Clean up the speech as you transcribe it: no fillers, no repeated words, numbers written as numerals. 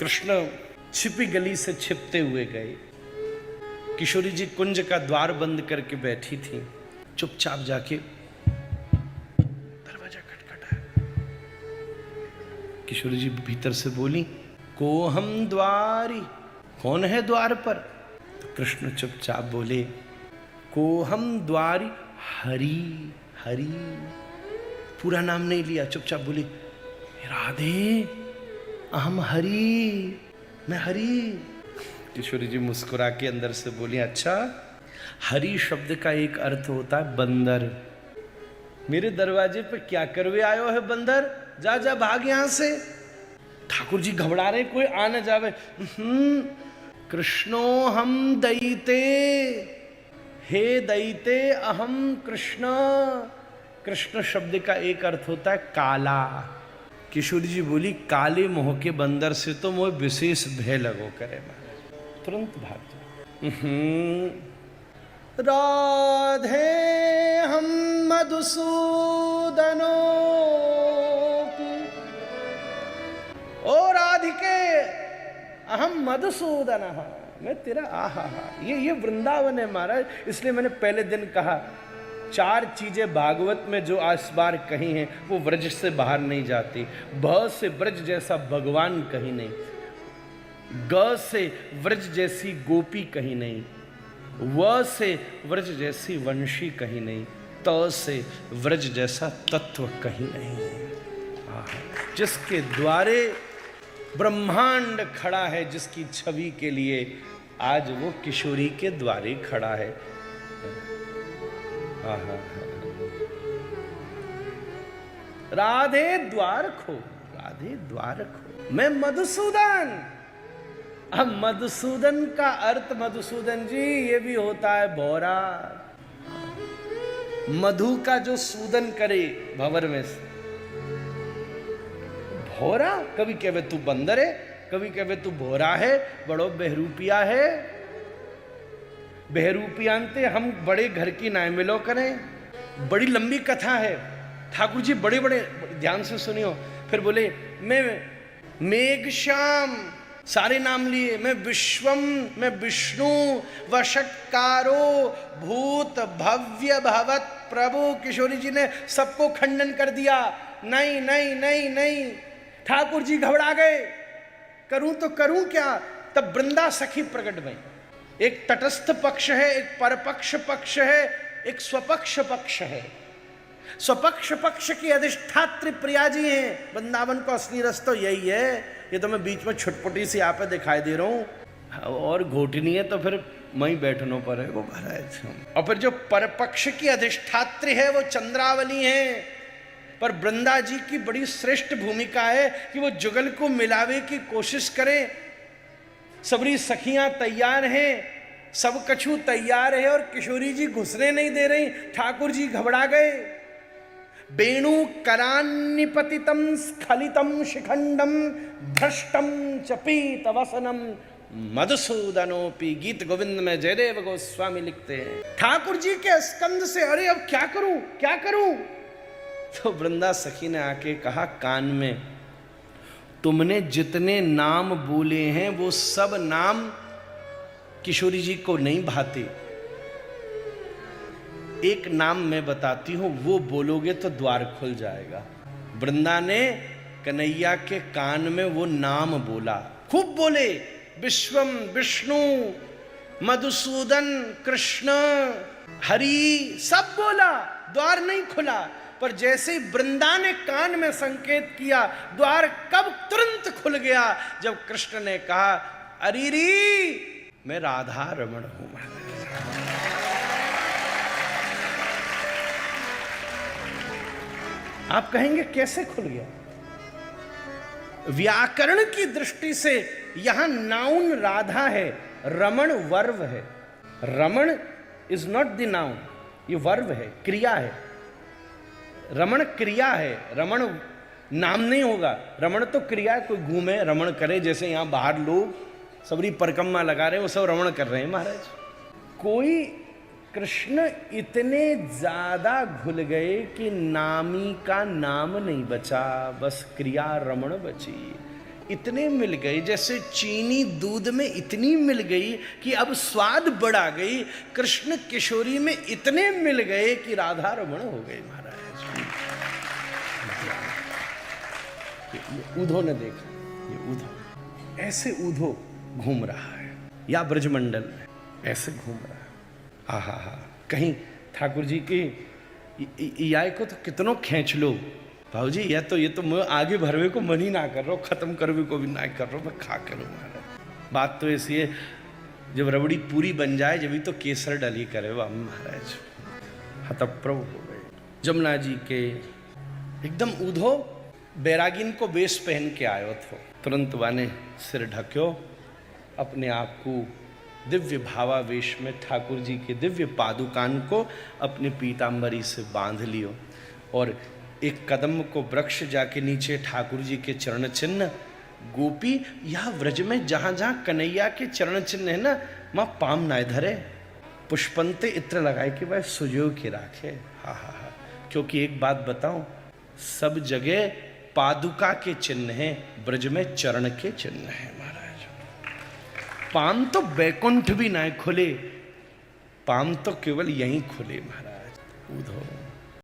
कृष्ण छिपी गली से छिपते हुए गए। किशोरी जी कुंज का द्वार बंद करके बैठी थी। चुपचाप जाके दरवाजा खटखटाया। किशोरी जी भीतर से बोली, को हम द्वारी, कौन है द्वार पर? तो कृष्ण चुपचाप बोले, को हम द्वारी हरि। हरि पूरा नाम नहीं लिया, चुपचाप बोली, राधे अहम हरि, मैं हरि। किशोरी जी मुस्कुरा के अंदर से बोली, अच्छा, हरि शब्द का एक अर्थ होता है बंदर। मेरे दरवाजे पे क्या करवे आयो है बंदर? जा जा भाग यहां से। ठाकुर जी घबरा रहे, कोई आ न जावे। कृष्णो हम दयिते, हे दयिते अहम कृष्ण। कृष्ण शब्द का एक अर्थ होता है काला। किशोरी जी बोली, काले मोह के बंदर से तो मोह विशेष भय लगो करे। तुरंत भाग जाओ। राधे हम मधुसूदनो, ओ राधिके अहम मधुसूदन, मैं तेरा आहा। ये वृंदावन है महाराज। इसलिए मैंने पहले दिन कहा, चार चीजें भागवत में जो इस बार कही हैं वो व्रज से बाहर नहीं जाती। भ से ब्रज जैसा भगवान कहीं नहीं, ग से व्रज जैसी गोपी कहीं नहीं, व से व्रज जैसी वंशी कहीं नहीं, त से व्रज जैसा तत्व कहीं नहीं। जिसके द्वारे ब्रह्मांड खड़ा है, जिसकी छवि के लिए आज वो किशोरी के द्वारे खड़ा है। राधे द्वार खो, राधे द्वार खो, मैं मधुसूदन। अब मधुसूदन का अर्थ, मधुसूदन जी, ये भी होता है भौरा। मधु का जो सूदन करे भंवर में से, भौरा। कभी कहवे तू बंदर है, कभी कहवे तू भौरा है, बड़ो बहरूपिया है। बहरूपियांते हम बड़े घर की नाय मिलो करें। बड़ी लंबी कथा है, ठाकुर जी बड़े बड़े ध्यान से सुनियो। फिर बोले, मैं मेघश्याम, सारे नाम लिए, मैं विश्वम, मैं विष्णु, वषट्कारो, भूत भव्य भवत प्रभु। किशोरी जी ने सबको खंडन कर दिया। नहीं नहीं नहीं नहीं। ठाकुर जी घबरा गए, करूं तो करूं क्या? तब वृंदा सखी प्रकट भई। एक तटस्थ पक्ष है, एक परपक्ष पक्ष है, एक स्वपक्ष पक्ष है। स्वपक्ष पक्ष की अधिष्ठात्री प्रिया जी हैं। वृंदावन का असली रस तो यही है। ये तो मैं बीच में छुटपुटी सी आप दिखाई दे रहा हूं, और घोटनी है तो फिर वहीं बैठनो पर है वो महाराज। और फिर जो परपक्ष की अधिष्ठात्री है वो चंद्रावली है। पर वृंदा जी की बड़ी श्रेष्ठ भूमिका है कि वो जुगल को मिलावे की कोशिश करें। सबरी सखियां तैयार हैं, सब कछु तैयार है, और किशोरी जी घुसने नहीं दे रही। ठाकुर जी घबरा गए। वेणु करान्निपतितम स्खलितम शिखंडम धृष्टम च पीतवसनम मधुसूदनोपि। गीत गोविंद में जयदेव गोस्वामी लिखते हैं। ठाकुर जी के स्कंद से, अरे अब क्या करूं, क्या करूं? तो वृंदा सखी ने आके कहा कान में, तुमने जितने नाम बोले हैं वो सब नाम किशोरी जी को नहीं भाते। एक नाम मैं बताती हूं, वो बोलोगे तो द्वार खुल जाएगा। वृंदा ने कन्हैया के कान में वो नाम बोला, खूब बोले, विश्वम विष्णु, मधुसूदन कृष्ण, हरि, सब बोला। द्वार नहीं खुला, पर जैसे ही वृंदा ने कान में संकेत किया, द्वार कब तुरंत खुल गया जब कृष्ण ने कहा, अरीरी मैं राधा रमण हूं। आप कहेंगे कैसे खुल गया? व्याकरण की दृष्टि से यहां नाउन राधा है, रमण वर्ब है। रमण इज नॉट द नाउन, ये वर्ब है, क्रिया है। रमण क्रिया है, रमण नाम नहीं होगा। रमण तो क्रिया है, कोई घूमे रमण करे। जैसे यहां बाहर लोग सबरी परिक्रमा लगा रहे हैं, वो सब रमण कर रहे हैं महाराज। कोई कृष्ण इतने ज्यादा घुल गए कि नामी का नाम नहीं बचा, बस क्रिया रमण बची। इतने मिल गए, जैसे चीनी दूध में इतनी मिल गई कि अब स्वाद बढ़ा गई, कृष्ण किशोरी में इतने मिल गए कि राधा रमण हो गए महाराज। ये उधो ने देखा, ये उधो ऐसे उधो घूम रहा है, या ब्रजमंडल में ऐसे घूम रहा है। आहा हा, कहीं ठाकुर जी की याय को तो कितनों खींच लो भाऊ जी, ये तो मैं आगे भरवे को मन ही ना कर रहा हूँ, खत्म करवे को भी ना कर रहा हूँ, मैं खा करूँ महाराज। बात तो ऐसी है, जब रबड़ी पूरी बन जाए जब तो केसर डली करे वह महाराज। हतप्रभ हो गए जमुना जी के एकदम उधो बैरागिन को वेश पहन के आयो थो, तुरंत वाने सिर ढक्यो, अपने आप को दिव्य भावावेश में ठाकुर जी के दिव्य पादुकान को अपने पीताम्बरी से बांध लियो, और एक कदम को वृक्ष जाके नीचे ठाकुर जी के चरण चिन्ह, गोपी यह व्रज में जहाँ जहाँ कन्हैया के चरण चिन्ह है ना, माँ पाम ना धरे, पुष्पंते इत्र लगाए कि वह सुजो के राखे। हा हा हा, क्योंकि एक बात बताऊं, सब जगह पादुका के चिन्ह हैं, ब्रज में चरण के चिन्ह हैं महाराज। पाम तो बैकुंठ भी ना खुले, पाम तो केवल यहीं खुले महाराज। उधो